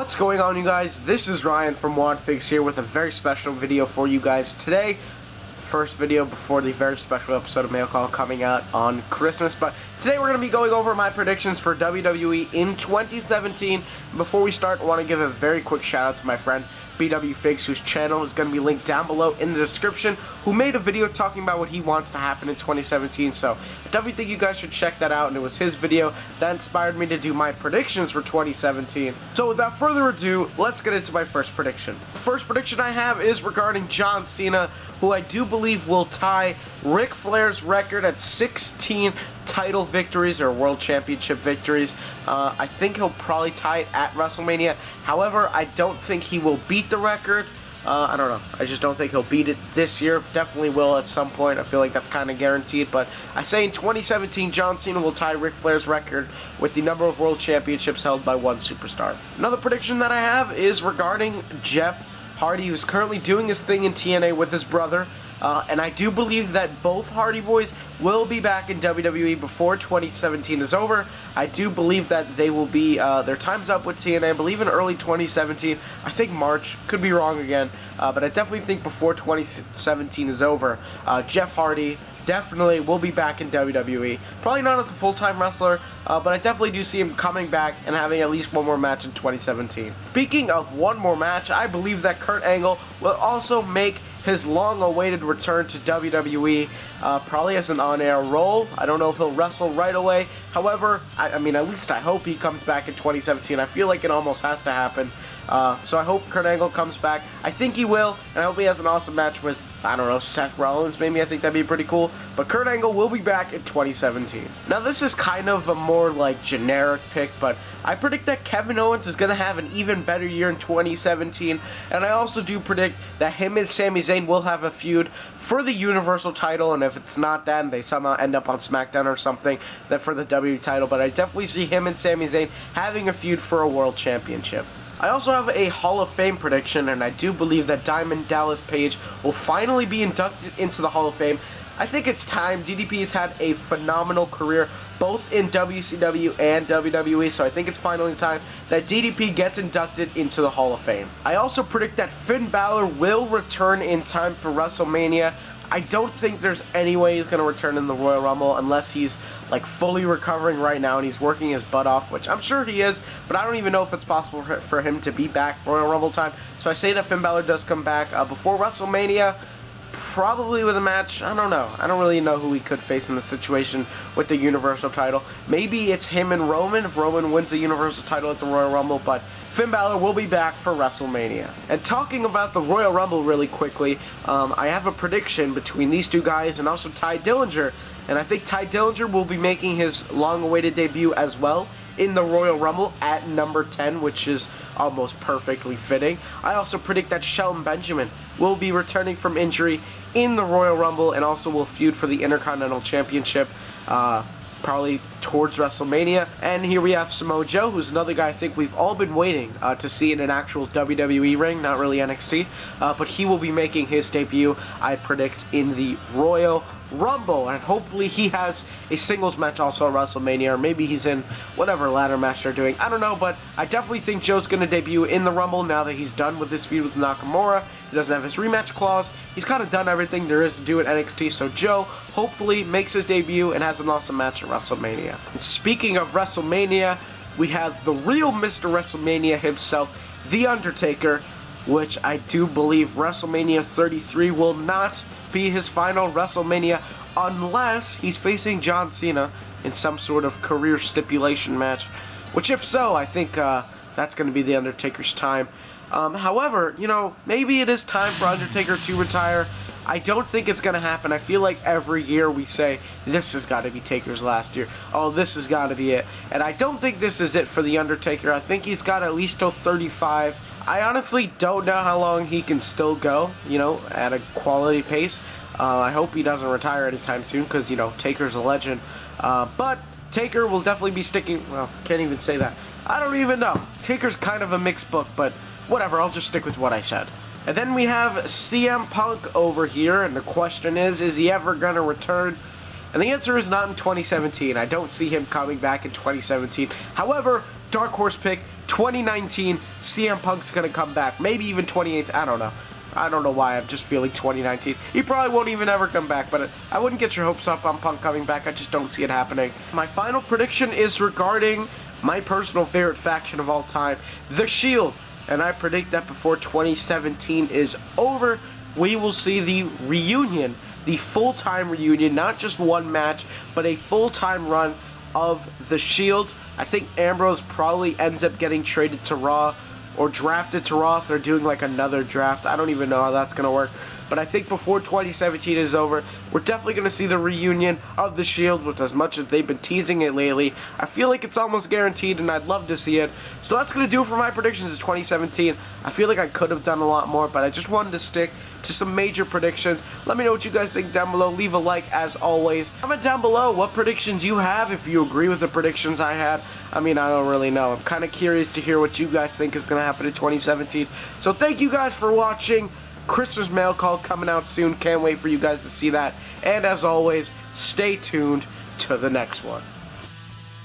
What's going on, you guys? This is Ryan from WanFigs here with a very special video for you guys today. First video before the very special episode of Mail Call coming out on Christmas. But today we're going to be going over my predictions for WWE in 2017. Before we start, I want to give a very quick shout out to my friend Wwe Figs, whose channel is going to be linked down below in the description, who made a video talking about what he wants to happen in 2017. So I definitely think you guys should check that out, and it was his video that inspired me to do my predictions for 2017. So without further ado, let's get into my first prediction. The first prediction I have is regarding John Cena, who I do believe will tie Ric Flair's record at 16 title victories or world championship victories. I think he'll probably tie it at WrestleMania. However, I don't think he will beat the record. I don't know. I just don't think he'll beat it this year. Definitely will at some point. I feel like that's kind of guaranteed. But I say in 2017, John Cena will tie Ric Flair's record with the number of world championships held by one superstar. Another prediction that I have is regarding Jeff Hardy, who's currently doing his thing in TNA with his brother. And I do believe that both Hardy Boys will be back in WWE before 2017 is over. I do believe that they will be, their time's up with TNA, I believe in early 2017. I think March, could be wrong again, but I definitely think before 2017 is over, Jeff Hardy definitely will be back in WWE. Probably not as a full-time wrestler, but I definitely do see him coming back and having at least one more match in 2017. Speaking of one more match, I believe that Kurt Angle will also make his long-awaited return to WWE, probably as an on-air role. I don't know if he'll wrestle right away. However, I mean, at least I hope he comes back in 2017. I feel like it almost has to happen. So I hope Kurt Angle comes back. I think he will, and I hope he has an awesome match with, I don't know, Seth Rollins maybe. I think that'd be pretty cool. But Kurt Angle will be back in 2017. Now, this is kind of a more, like, generic pick, but I predict that Kevin Owens is going to have an even better year in 2017, and I also do predict that him and Sami Zayn will have a feud for the Universal title, and if it's not that and they somehow end up on SmackDown or something, then for the WWE title. But I definitely see him and Sami Zayn having a feud for a World Championship. I also have a Hall of Fame prediction, and I do believe that Diamond Dallas Page will finally be inducted into the Hall of Fame. I think it's time. DDP has had a phenomenal career both in WCW and WWE, so I think it's finally time that DDP gets inducted into the Hall of Fame. I also predict that Finn Balor will return in time for WrestleMania. I don't think there's any way he's going to return in the Royal Rumble unless he's like fully recovering right now and he's working his butt off, which I'm sure he is, but I don't even know if it's possible for him to be back Royal Rumble time. So I say that Finn Balor does come back before WrestleMania, probably with a match. I don't know. I don't really know who he could face in the situation with the Universal title. Maybe it's him and Roman if Roman wins the Universal title at the Royal Rumble, but Finn Balor will be back for WrestleMania. And talking about the Royal Rumble really quickly, I have a prediction between these two guys and also Ty Dillinger. And I think Ty Dillinger will be making his long-awaited debut as well in the Royal Rumble at number 10, which is almost perfectly fitting. I also predict that Shelton Benjamin will be returning from injury in the Royal Rumble and also will feud for the Intercontinental Championship probably towards WrestleMania. And here we have Samoa Joe, who's another guy I think we've all been waiting to see in an actual WWE ring, not really NXT, but he will be making his debut, I predict, in the Royal Rumble, and hopefully he has a singles match also at WrestleMania, or maybe he's in whatever ladder match they're doing. I don't know, but I definitely think Joe's going to debut in the Rumble now that he's done with his feud with Nakamura. He doesn't have his rematch clause. He's kind of done everything there is to do at NXT, so Joe hopefully makes his debut and has an awesome match at WrestleMania. And speaking of WrestleMania, we have the real Mr. WrestleMania himself, The Undertaker, which I do believe WrestleMania 33 will not be his final WrestleMania unless he's facing John Cena in some sort of career stipulation match, which if so, I think that's going to be The Undertaker's time. However, you know, maybe it is time for Undertaker to retire. I don't think it's going to happen. I feel like every year we say, this has got to be Taker's last year. Oh, this has got to be it. And I don't think this is it for The Undertaker. I think he's got at least till 35. I honestly don't know how long he can still go, you know, at a quality pace. I hope he doesn't retire anytime soon because, you know, Taker's a legend. But Taker will definitely be sticking, well, can't even say that. I don't even know. Taker's kind of a mixed book, but whatever, I'll just stick with what I said. And then we have CM Punk over here, and the question is he ever going to return? And the answer is not in 2017. I don't see him coming back in 2017. However, dark horse pick, 2019, CM Punk's going to come back. Maybe even 2018, I don't know. I don't know why, I'm just feeling 2019. He probably won't even ever come back, but I wouldn't get your hopes up on Punk coming back. I just don't see it happening. My final prediction is regarding my personal favorite faction of all time, The Shield. And I predict that before 2017 is over, we will see the reunion, the full-time reunion, not just one match, but a full-time run of The Shield. I think Ambrose probably ends up getting traded to Raw or drafted to Raw if they're doing like another draft. I don't even know how that's going to work. But I think before 2017 is over, we're definitely going to see the reunion of The Shield with as much as they've been teasing it lately. I feel like it's almost guaranteed and I'd love to see it. So that's going to do it for my predictions of 2017. I feel like I could have done a lot more, but I just wanted to stick to some major predictions. Let me know what you guys think down below. Leave a like as always. Comment down below what predictions you have, if you agree with the predictions I had. I mean, I don't really know. I'm kind of curious to hear what you guys think is going to happen in 2017. So thank you guys for watching. Christmas mail call coming out soon. Can't wait for you guys to see that. And as always, stay tuned to the next one.